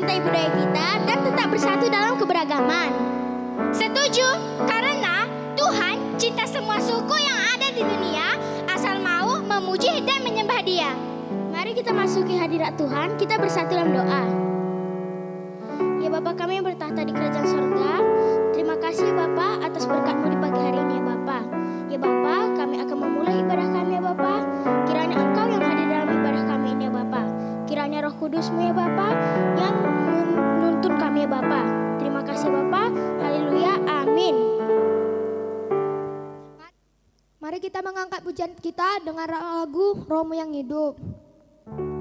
mencintai budaya kita dan tetap bersatu dalam keberagaman. Setuju, karena Tuhan cinta semua suku yang ada di dunia asal mau memuji dan menyembah Dia. Mari kita masuki hadirat Tuhan, kita bersatu dalam doa. Ya Bapa kami yang bertahta di kerajaan surga, terima kasih Bapa atas berkat-Mu di pagi hari ini ya Bapa. Ya Bapa, kami akan memulai ibadah kami ya Bapa. Kiranya Engkau yang hadir dalam ibadah kami ini ya Bapa. Kiranya Roh Kudus-Mu ya Bapa yang menuntun kami ya Bapa. Terima kasih Bapa. Haleluya. Amin. Mari kita mengangkat pujian kita dengan lagu Rohmu yang hidup. Dalam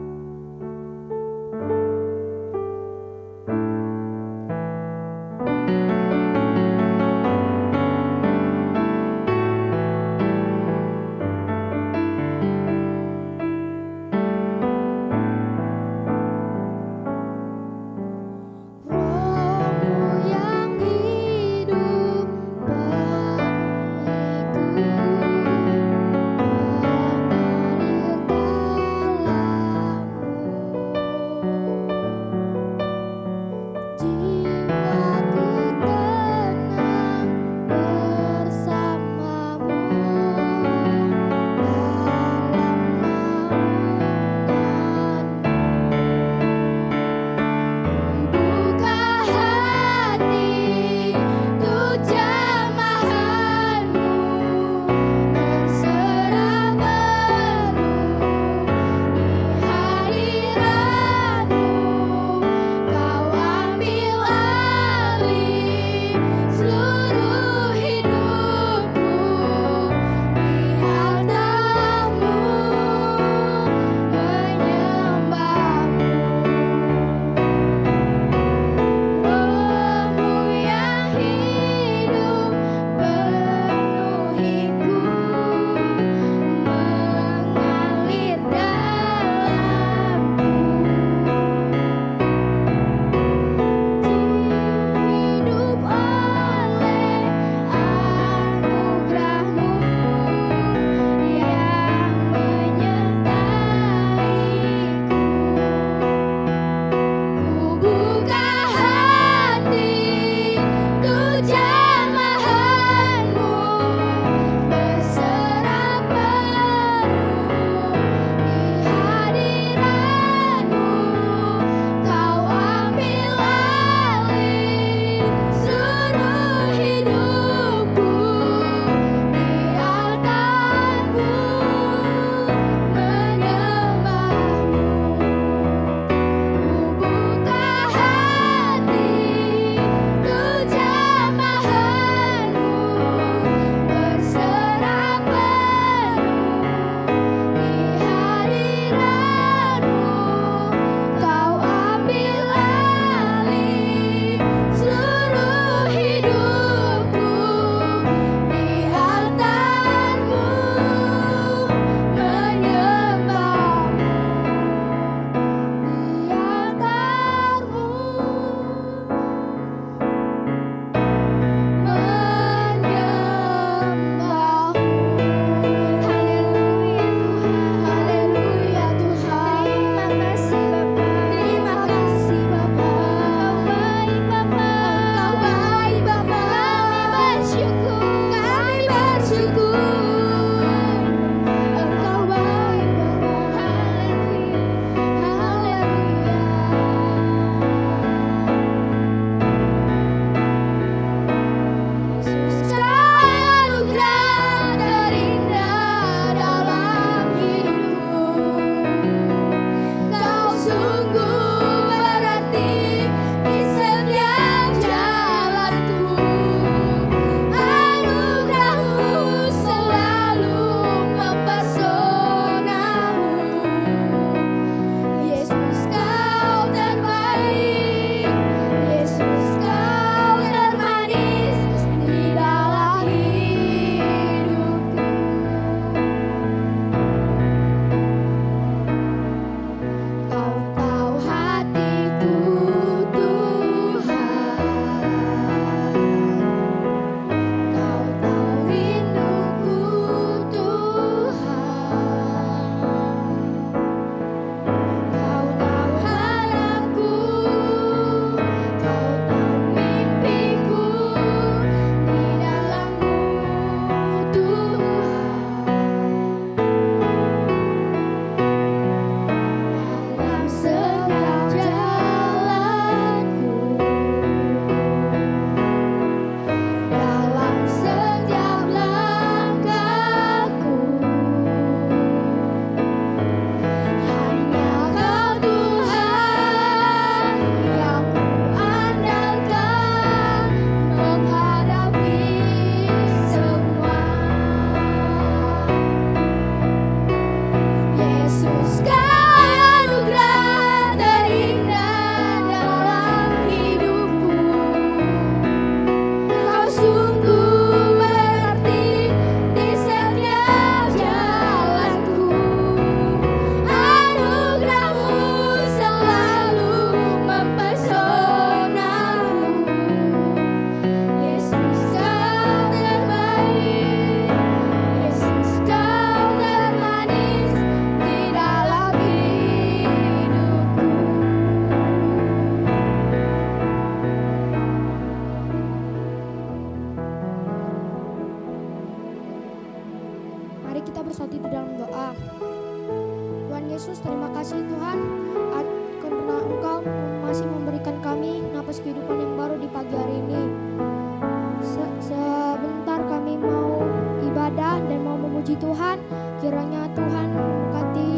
Kiranya Tuhan memberkati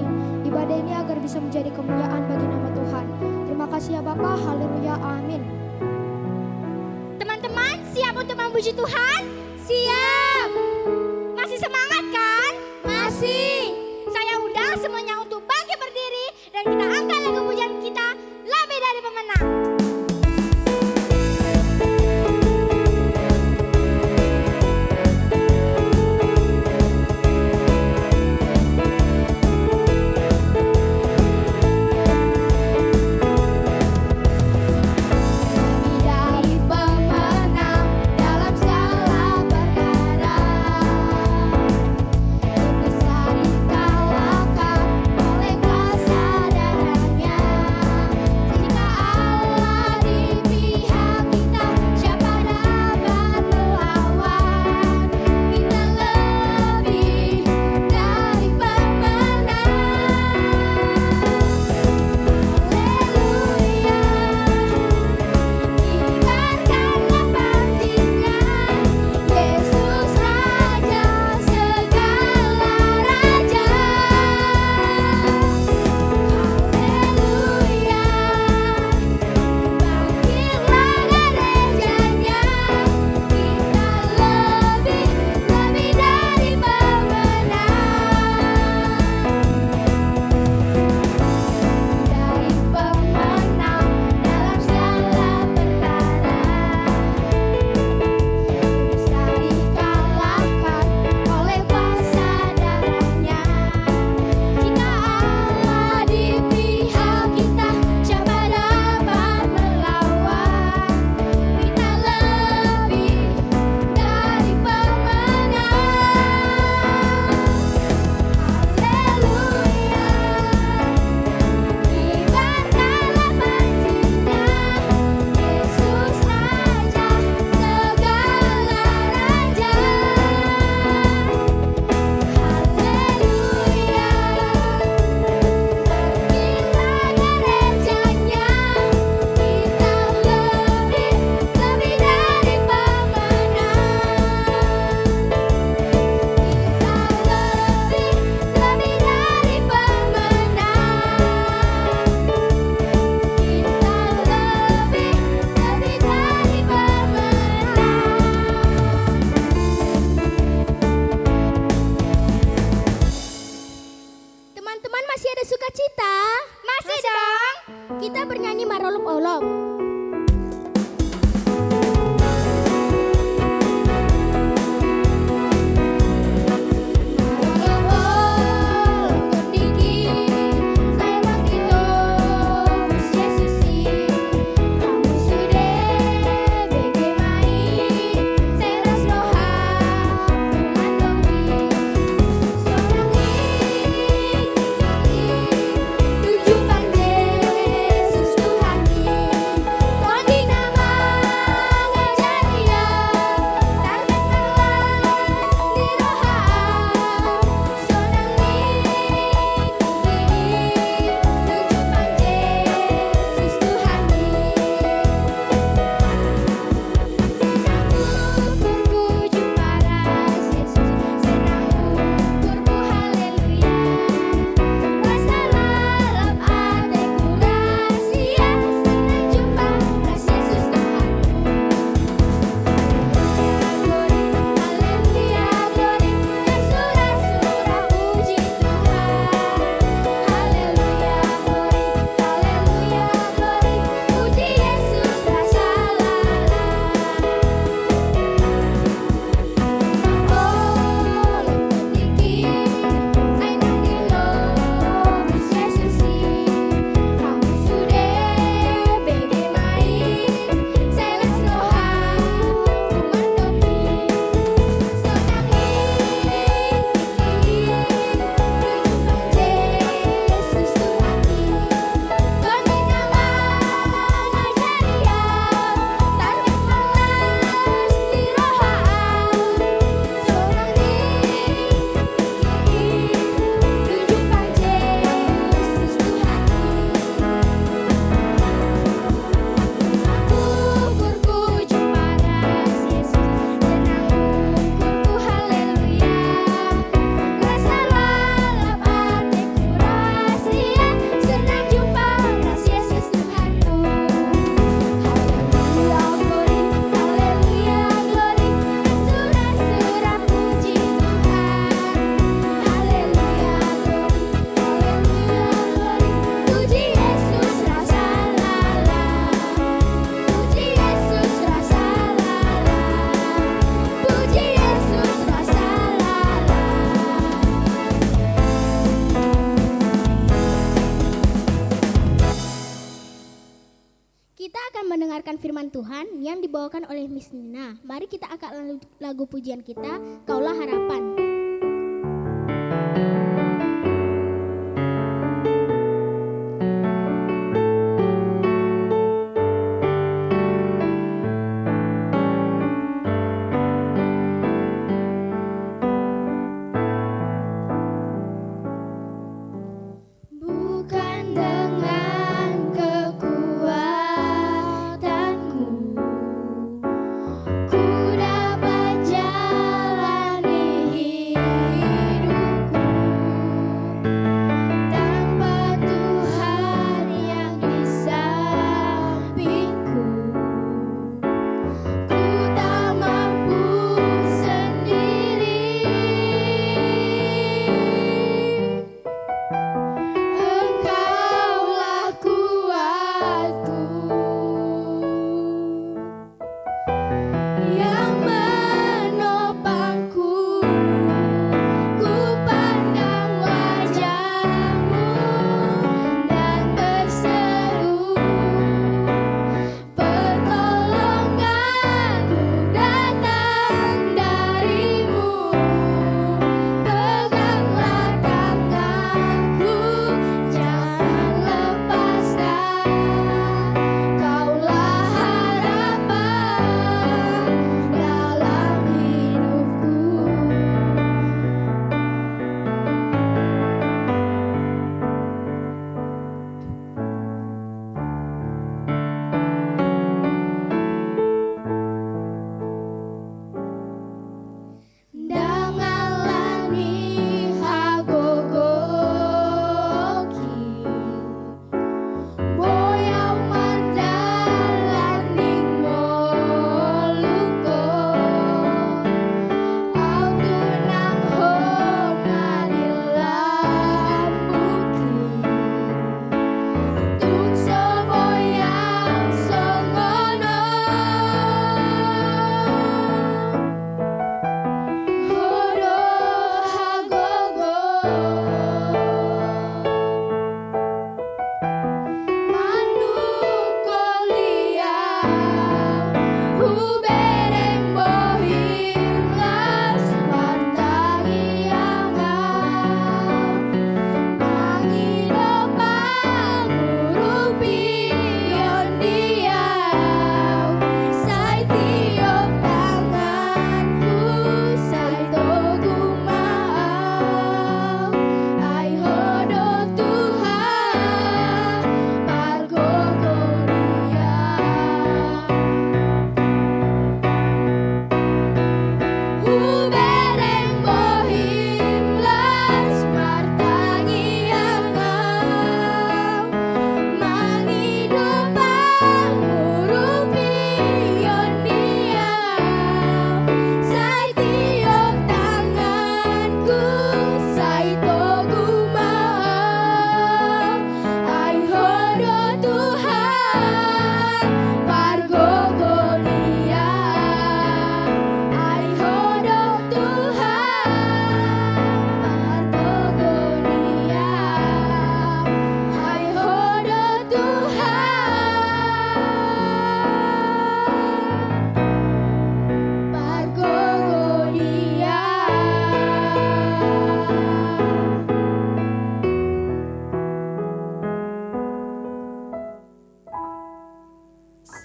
ibadah ini agar bisa menjadi kemuliaan bagi nama Tuhan. Terima kasih ya Bapa, haleluya, amin. Teman-teman siap untuk memuji Tuhan? Siap. Masih semangat kan? Masih. Saya undang semuanya untuk bangkit berdiri dan kita angkat lagu pujian kita, Lebih Dari Pemenang. Oleh kuasa darahnya, jika Allah mendengarkan firman Tuhan yang dibawakan oleh Miss Nina. Mari kita angkat lagu pujian kita, Kaulah Harapan.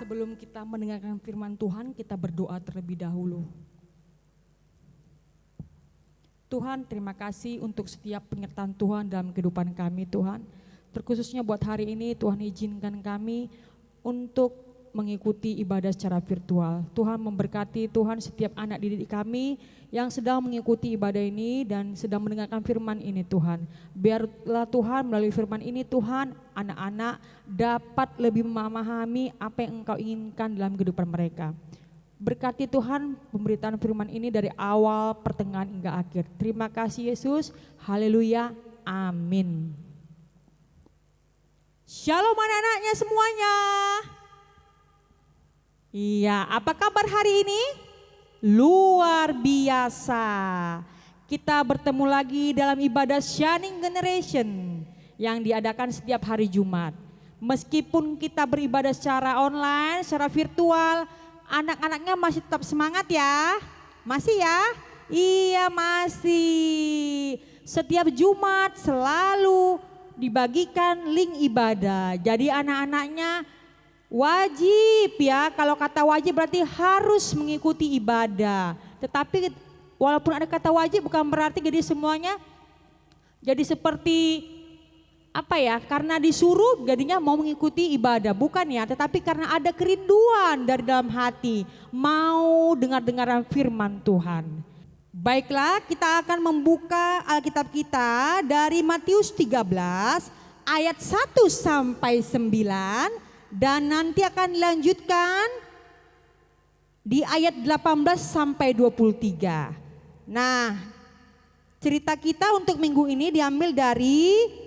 Sebelum kita mendengarkan firman Tuhan, kita berdoa terlebih dahulu. Tuhan, terima kasih untuk setiap penyertaan Tuhan dalam kehidupan kami, Tuhan. Terkhususnya buat hari ini, Tuhan izinkan kami untuk mengikuti ibadah secara virtual. Tuhan memberkati Tuhan setiap anak didik kami yang sedang mengikuti ibadah ini dan sedang mendengarkan firman ini, Tuhan. Biarlah Tuhan melalui firman ini, Tuhan, anak-anak dapat lebih memahami apa yang Engkau inginkan dalam kehidupan mereka. Berkati Tuhan pemberitaan firman ini dari awal, pertengahan hingga akhir. Terima kasih Yesus, haleluya, amin. Shalom anak-anaknya semuanya. Iya, apa kabar hari ini? Luar biasa. Kita bertemu lagi dalam ibadah Shining Generation yang diadakan setiap hari Jumat. Meskipun kita beribadah secara online, secara virtual, anak-anaknya masih tetap semangat ya? Masih ya? Iya masih. Setiap Jumat selalu dibagikan link ibadah. Jadi anak-anaknya wajib ya, kalau kata wajib berarti harus mengikuti ibadah. Tetapi walaupun ada kata wajib bukan berarti jadi semuanya jadi seperti apa ya, karena disuruh jadinya mau mengikuti ibadah, bukan ya, tetapi karena ada kerinduan dari dalam hati mau dengar-dengaran firman Tuhan. Baiklah, kita akan membuka Alkitab kita dari Matius 13 ayat 1 sampai 9 dan nanti akan dilanjutkan di ayat 18 sampai 23. Nah, cerita kita untuk minggu ini diambil dari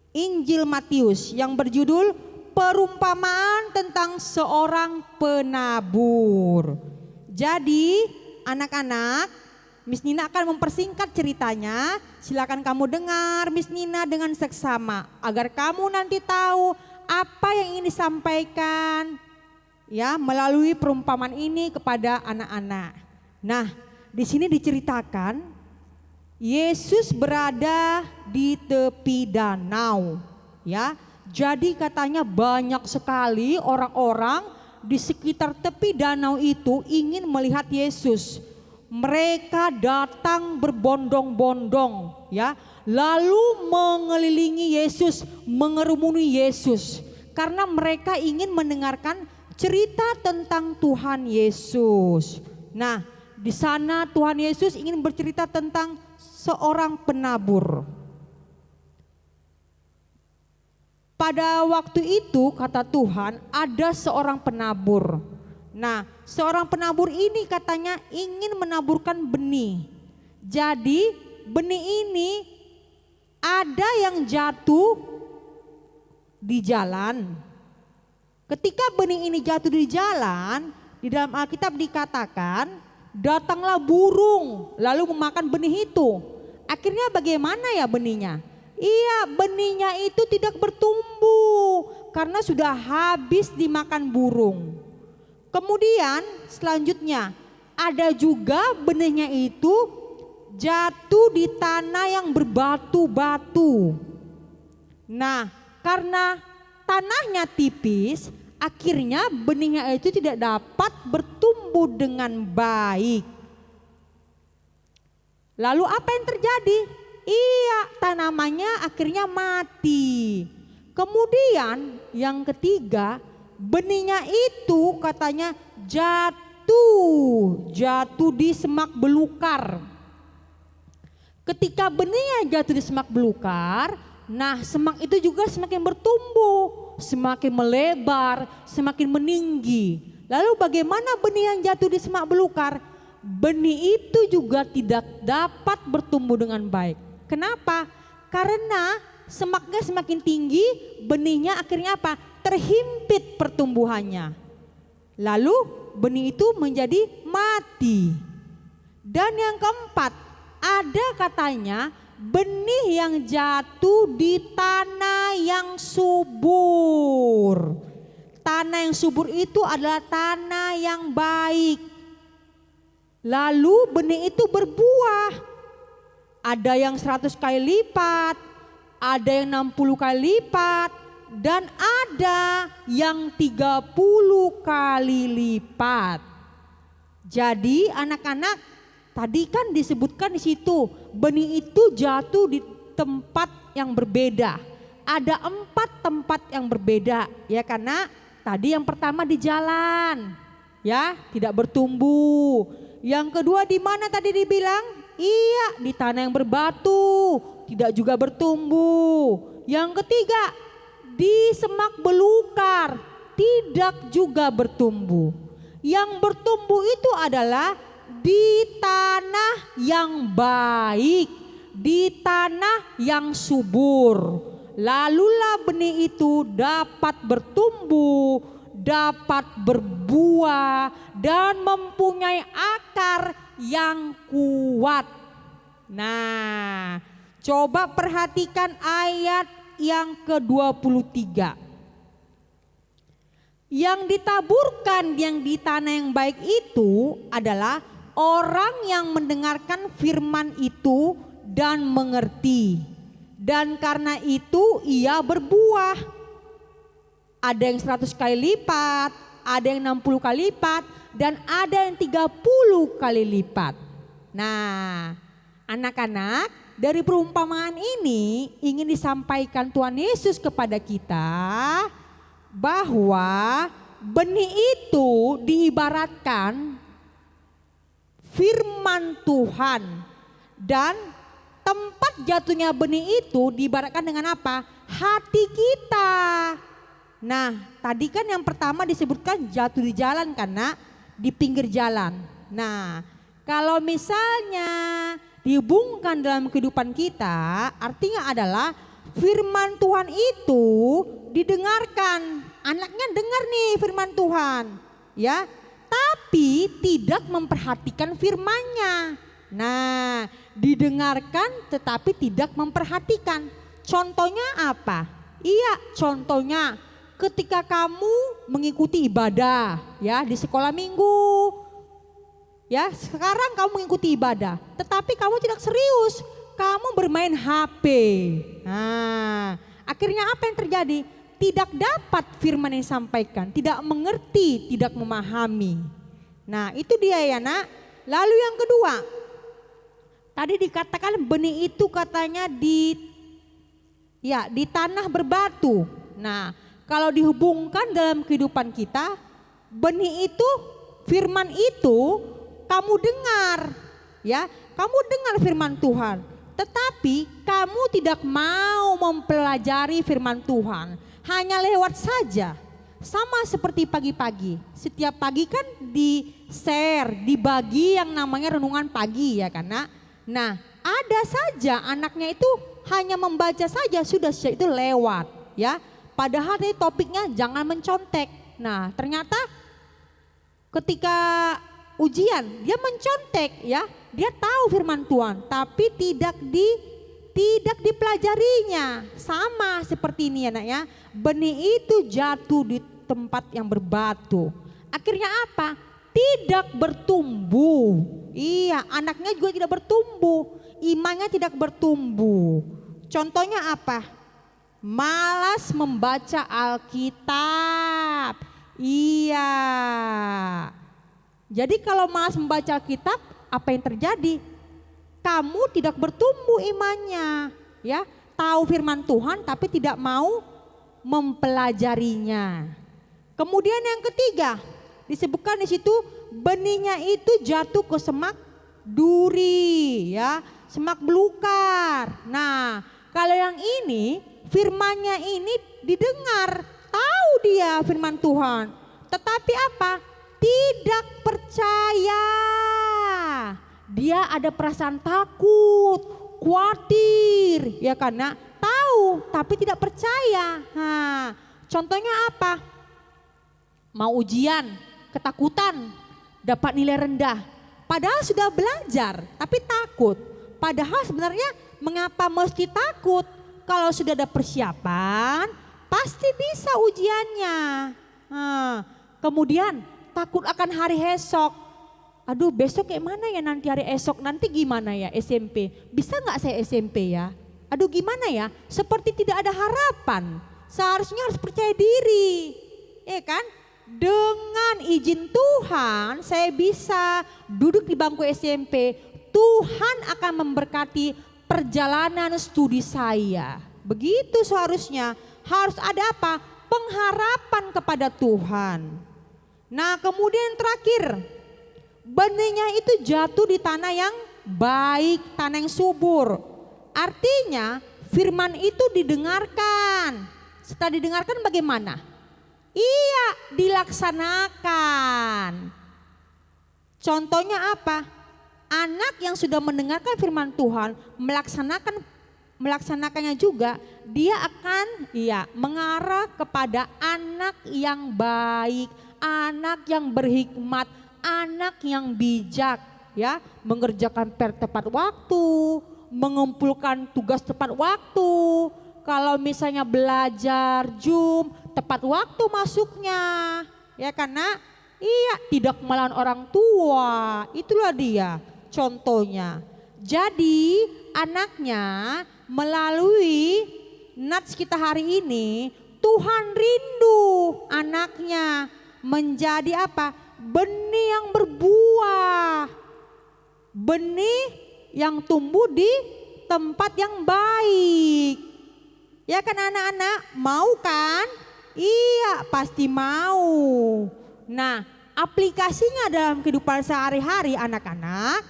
Injil Matius yang berjudul Perumpamaan tentang seorang penabur. Jadi anak-anak, Miss Nina akan mempersingkat ceritanya. Silakan kamu dengar Miss Nina dengan seksama agar kamu nanti tahu apa yang ingin disampaikan ya melalui perumpamaan ini kepada anak-anak. Nah, di sini diceritakan Yesus berada di tepi danau, ya. Jadi katanya banyak sekali orang-orang di sekitar tepi danau itu ingin melihat Yesus. Mereka datang berbondong-bondong, ya. Lalu mengelilingi Yesus, mengerumuni Yesus. Karena mereka ingin mendengarkan cerita tentang Tuhan Yesus. Nah, di sana Tuhan Yesus ingin bercerita tentang seorang penabur. Pada waktu itu kata Tuhan ada seorang penabur. Nah, seorang penabur ini katanya ingin menaburkan benih. Jadi benih ini ada yang jatuh di jalan. Ketika benih ini jatuh di jalan, di dalam Alkitab dikatakan datanglah burung lalu memakan benih itu. Akhirnya bagaimana ya benihnya? Iya, benihnya itu tidak bertumbuh karena sudah habis dimakan burung. Kemudian selanjutnya ada juga benihnya itu jatuh di tanah yang berbatu-batu. Nah, karena tanahnya tipis, akhirnya benihnya itu tidak dapat bertumbuh dengan baik. Lalu apa yang terjadi? Iya, tanamannya akhirnya mati. Kemudian yang ketiga, benihnya itu katanya jatuh di semak belukar. Ketika benihnya jatuh di semak belukar, nah semak itu juga semakin bertumbuh, semakin melebar, semakin meninggi. Lalu bagaimana benih yang jatuh di semak belukar? Benih itu juga tidak dapat bertumbuh dengan baik. Kenapa? Karena semaknya semakin tinggi, benihnya akhirnya apa? Terhimpit pertumbuhannya. Lalu benih itu menjadi mati. Dan yang keempat, ada katanya benih yang jatuh di tanah yang subur. Tanah yang subur itu adalah tanah yang baik. Lalu benih itu berbuah. Ada yang 100 kali lipat, ada yang 60 kali lipat, dan ada yang 30 kali lipat. Jadi anak-anak, tadi kan disebutkan di situ benih itu jatuh di tempat yang berbeda. Ada 4 tempat yang berbeda, ya, karena tadi yang pertama di jalan, ya, tidak bertumbuh. Yang kedua di mana tadi dibilang? Iya, di tanah yang berbatu, tidak juga bertumbuh. Yang ketiga, di semak belukar, tidak juga bertumbuh. Yang bertumbuh itu adalah di tanah yang baik, di tanah yang subur. Lalulah benih itu dapat bertumbuh, dapat berbuah, dan mempunyai akar yang kuat. Nah, coba perhatikan ayat yang ke-23. Yang ditaburkan yang di tanah yang baik itu adalah orang yang mendengarkan firman itu dan mengerti. Dan karena itu ia berbuah. Ada yang 100 kali lipat, ada yang 60 kali lipat, dan ada yang 30 kali lipat. Nah, anak-anak, dari perumpamaan ini ingin disampaikan Tuhan Yesus kepada kita bahwa benih itu diibaratkan firman Tuhan, dan tempat jatuhnya benih itu diibaratkan dengan apa? Hati kita. Nah, tadi kan yang pertama disebutkan jatuh di jalan karena di pinggir jalan. Nah, kalau misalnya dihubungkan dalam kehidupan kita, artinya adalah firman Tuhan itu didengarkan. Anaknya dengar nih firman Tuhan, ya, tapi tidak memperhatikan firman-Nya. Nah, didengarkan tetapi tidak memperhatikan. Contohnya apa? Iya, contohnya ketika kamu mengikuti ibadah, ya, di sekolah minggu, ya, sekarang kamu mengikuti ibadah, tetapi kamu tidak serius, kamu bermain HP. Nah, akhirnya apa yang terjadi? Tidak dapat firman yang disampaikan, tidak mengerti, tidak memahami. Nah, itu dia ya nak. Lalu yang kedua, tadi dikatakan benih itu katanya di tanah berbatu. Nah, kalau dihubungkan dalam kehidupan kita, benih itu, firman itu kamu dengar, ya, kamu dengar firman Tuhan, tetapi kamu tidak mau mempelajari firman Tuhan, hanya lewat saja. Sama seperti pagi-pagi, setiap pagi kan di-share, dibagi yang namanya renungan pagi ya karena, nah ada saja anaknya itu hanya membaca saja sudah itu lewat ya. Padahal ini topiknya jangan mencontek. Nah, ternyata ketika ujian dia mencontek ya. Dia tahu firman Tuhan tapi tidak dipelajarinya. Sama seperti ini ya nak ya. Benih itu jatuh di tempat yang berbatu. Akhirnya apa? Tidak bertumbuh. Iya, anaknya juga tidak bertumbuh. Imannya tidak bertumbuh. Contohnya apa? Malas membaca Alkitab. Iya. Jadi kalau malas membaca Alkitab, apa yang terjadi? Kamu tidak bertumbuh imannya, ya. Tahu firman Tuhan tapi tidak mau mempelajarinya. Kemudian yang ketiga, disebutkan di situ benihnya itu jatuh ke semak duri, ya, semak belukar. Nah, kalau yang ini firman-Nya ini didengar, tahu dia firman Tuhan, tetapi apa? Tidak percaya. Dia ada perasaan takut, khawatir, ya karena tahu tapi tidak percaya. Nah, contohnya apa? Mau ujian, ketakutan, dapat nilai rendah. Padahal sudah belajar, tapi takut. Padahal sebenarnya mengapa mesti takut? Kalau sudah ada persiapan, pasti bisa ujiannya. Nah, kemudian takut akan hari esok. Aduh, besok kayak mana ya nanti hari esok? Nanti gimana ya SMP? Bisa nggak saya SMP ya? Aduh, gimana ya? Seperti tidak ada harapan. Seharusnya harus percaya diri, ya kan? Dengan izin Tuhan, saya bisa duduk di bangku SMP. Tuhan akan memberkati perjalanan studi saya. Begitu seharusnya. Harus ada apa? Pengharapan kepada Tuhan. Nah, kemudian terakhir, benihnya itu jatuh di tanah yang baik, tanah yang subur. Artinya firman itu didengarkan. Setelah didengarkan bagaimana? Iya, dilaksanakan. Contohnya apa? Anak yang sudah mendengarkan firman Tuhan, melaksanakannya juga, dia akan mengarah kepada anak yang baik, anak yang berhikmat, anak yang bijak, ya, mengerjakan PR tepat waktu, mengumpulkan tugas tepat waktu. Kalau misalnya belajar Zoom, tepat waktu masuknya. Ya karena iya tidak melawan orang tua. Itulah dia contohnya. Jadi anaknya melalui nats kita hari ini, Tuhan rindu anaknya menjadi apa? Benih yang berbuah. Benih yang tumbuh di tempat yang baik. Ya kan anak-anak, mau kan? Iya, pasti mau. Nah, aplikasinya dalam kehidupan sehari-hari anak-anak.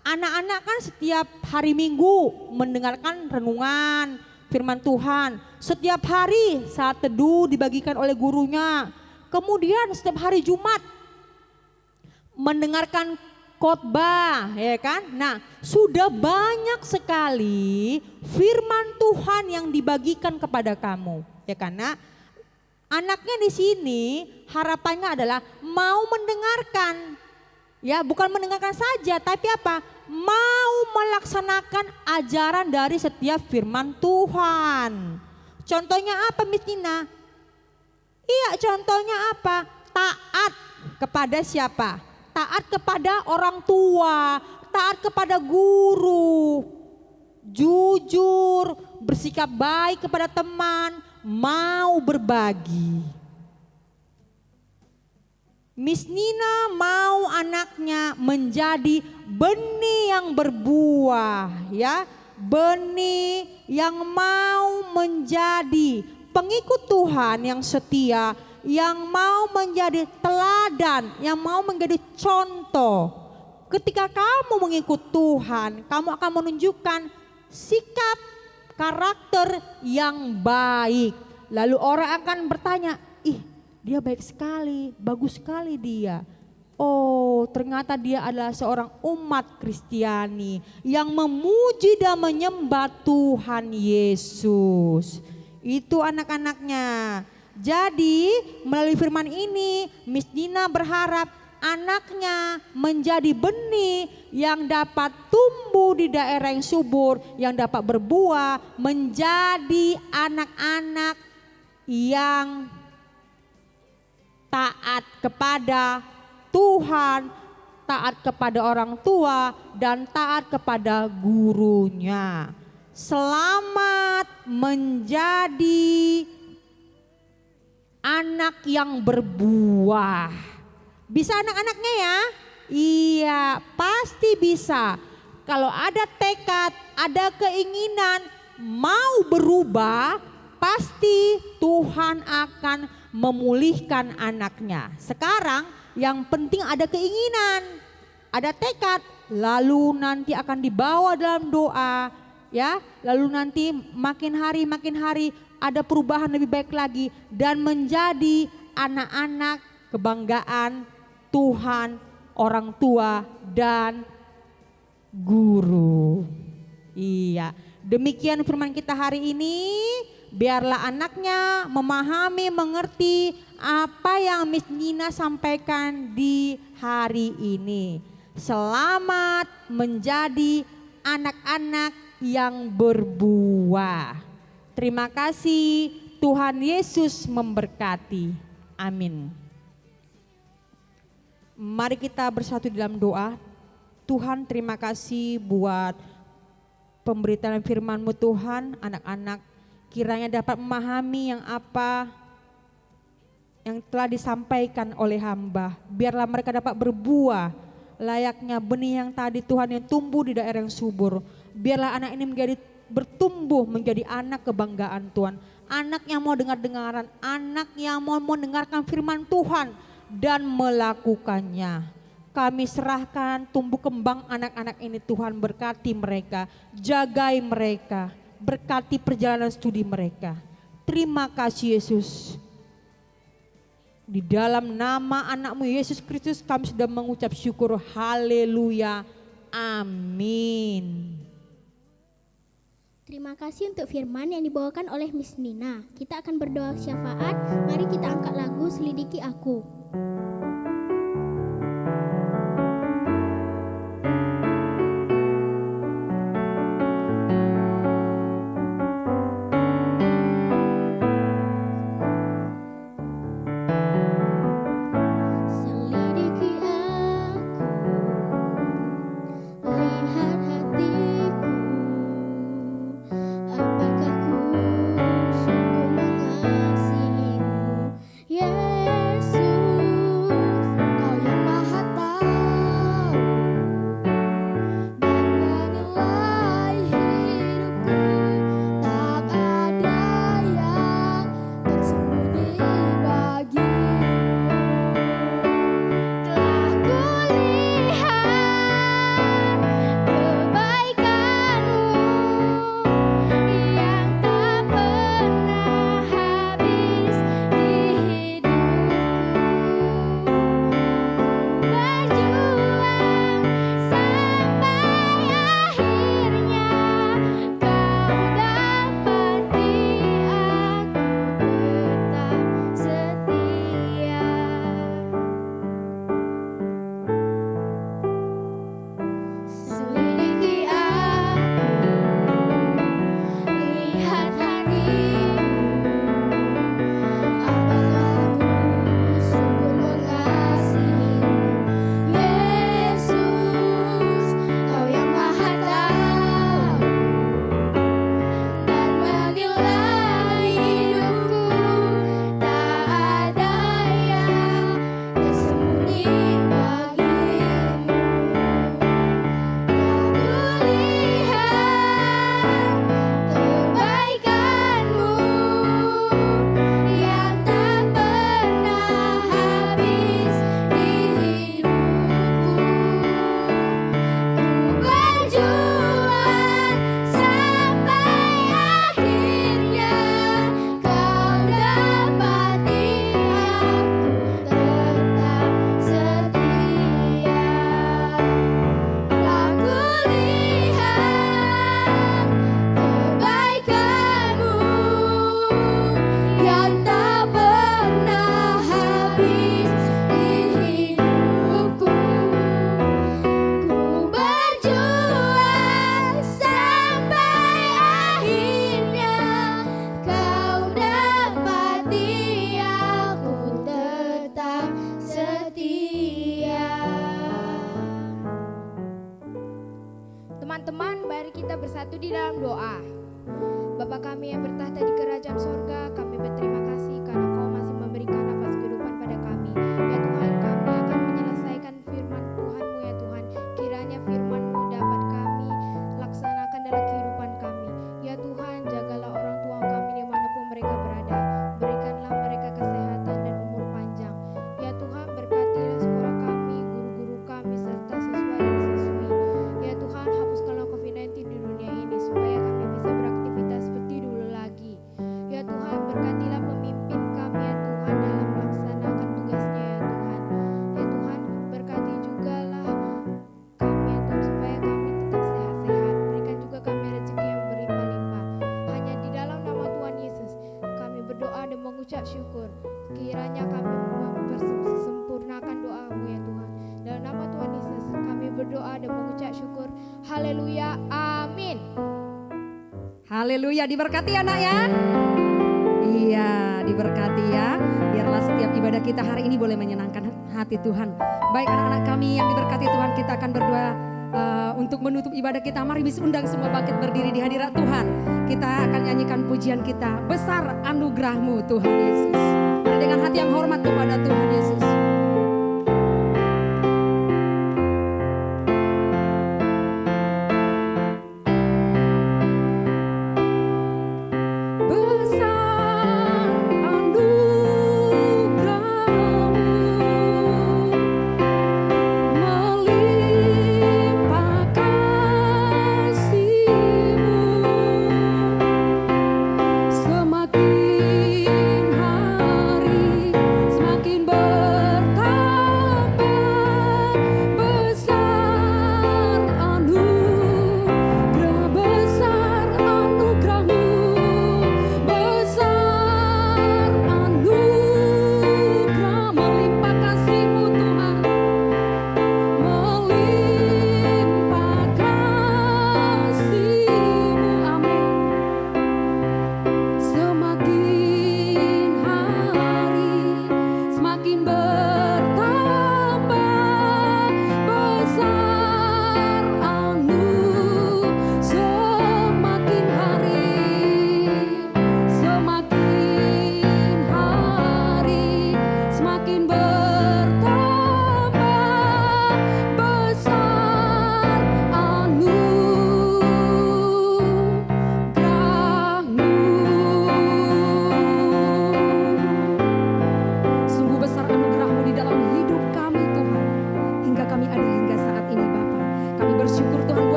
Anak-anak kan setiap hari Minggu mendengarkan renungan firman Tuhan. Setiap hari saat teduh dibagikan oleh gurunya. Kemudian setiap hari Jumat mendengarkan khotbah, ya kan? Nah, sudah banyak sekali firman Tuhan yang dibagikan kepada kamu, ya karena anaknya di sini harapannya adalah mau mendengarkan. Ya, bukan mendengarkan saja, tapi apa? Mau melaksanakan ajaran dari setiap firman Tuhan. Contohnya apa, Miss Nina? Iya, contohnya apa? Taat kepada siapa? Taat kepada orang tua, taat kepada guru, jujur, bersikap baik kepada teman, mau berbagi. Miss Nina mau anaknya menjadi benih yang berbuah, ya, benih yang mau menjadi pengikut Tuhan yang setia, yang mau menjadi teladan, yang mau menjadi contoh. Ketika kamu mengikut Tuhan, kamu akan menunjukkan sikap karakter yang baik. Lalu orang akan bertanya, ih dia baik sekali, bagus sekali dia. Oh, ternyata dia adalah seorang umat Kristiani yang memuji dan menyembah Tuhan Yesus. Itu anak-anaknya. Jadi melalui firman ini Miss Nina berharap anaknya menjadi benih yang dapat tumbuh di daerah yang subur, yang dapat berbuah, menjadi anak-anak yang taat kepada Tuhan, taat kepada orang tua, dan taat kepada gurunya. Selamat menjadi anak yang berbuah. Bisa anak-anaknya ya? Iya, pasti bisa. Kalau ada tekad, ada keinginan mau berubah, pasti Tuhan akan memulihkan anaknya. Sekarang yang penting ada keinginan, ada tekad, lalu nanti akan dibawa dalam doa, ya. Lalu nanti makin hari ada perubahan lebih baik lagi dan menjadi anak-anak kebanggaan Tuhan, orang tua dan guru. Iya, demikian firman kita hari ini. Biarlah anaknya memahami, mengerti apa yang Miss Nina sampaikan di hari ini. Selamat menjadi anak-anak yang berbuah. Terima kasih, Tuhan Yesus memberkati. Amin. Mari kita bersatu dalam doa. Tuhan, terima kasih buat pemberitaan firman-Mu Tuhan. Anak-anak kiranya dapat memahami yang apa yang telah disampaikan oleh hamba. Biarlah mereka dapat berbuah layaknya benih yang tadi Tuhan, yang tumbuh di daerah yang subur. Biarlah anak ini bertumbuh menjadi anak kebanggaan Tuhan. Anak yang mau dengar-dengaran, anak yang mau mendengarkan firman Tuhan dan melakukannya. Kami serahkan tumbuh kembang anak-anak ini, Tuhan, berkati mereka, jagai mereka, berkati perjalanan studi mereka. Terima kasih Yesus. Di dalam nama anak-Mu Yesus Kristus kami sudah mengucap syukur. Haleluya. Amin. Terima kasih untuk firman yang dibawakan oleh Miss Nina. Kita akan berdoa syafaat. Mari kita angkat lagu Selidiki Aku. bersatu di dalam doa. Bapa kami yang bertahta di kerajaan sorga, kami berterima kasih karena Kau masih memberikan nafas kehidupan pada kami. Ya Tuhan, kami akan menyelesaikan firman Tuhan-Mu ya Tuhan. Kiranya firman-Mu dapat kami laksanakan dalam kehidupan kami. Ya Tuhan, jagalah orang tua kami dimanapun mereka berada. Berikanlah mereka kesehatan dan umur panjang. Ya Tuhan, berkatilah sekolah kami, guru-guru kami, serta siswa dan siswi. Ya Tuhan, hapuskanlah COVID-19 di dunia ini supaya kami bisa beraktivitas seperti dulu lagi. Ya Tuhan, berkatilah pemimpin kami ya Tuhan dalam melaksanakan tugasnya ya Tuhan. Ya Tuhan, berkati jugalah kami ya Tuhan supaya kami tetap sehat-sehat. Berikan juga kami rezeki yang berlimpah-limpah. Hanya di dalam nama Tuhan Yesus kami berdoa dan mengucap syukur. Kiranya kami mempersempurnakan doa-Mu ya Tuhan. Dalam nama Tuhan Yesus kami berdoa dan mengucap syukur. Haleluya, amin. Haleluya, diberkati anak ya. Iya, diberkati ya. Biarlah setiap ibadah kita hari ini boleh menyenangkan hati Tuhan. Baik anak-anak kami yang diberkati Tuhan, kita akan berdoa untuk menutup ibadah kita. Mari bisa undang semua bangkit berdiri di hadirat Tuhan. Kita akan nyanyikan pujian kita. Besar anugerah-Mu Tuhan Yesus. Mari dengan hati yang hormat kepada Tuhan Yesus.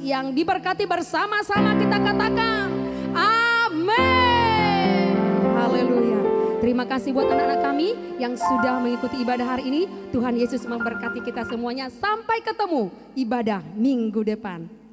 Yang diberkati bersama-sama kita katakan amin. Haleluya. Terima kasih buat anak-anak kami yang sudah mengikuti ibadah hari ini. Tuhan Yesus memberkati kita semuanya. Sampai ketemu ibadah minggu depan.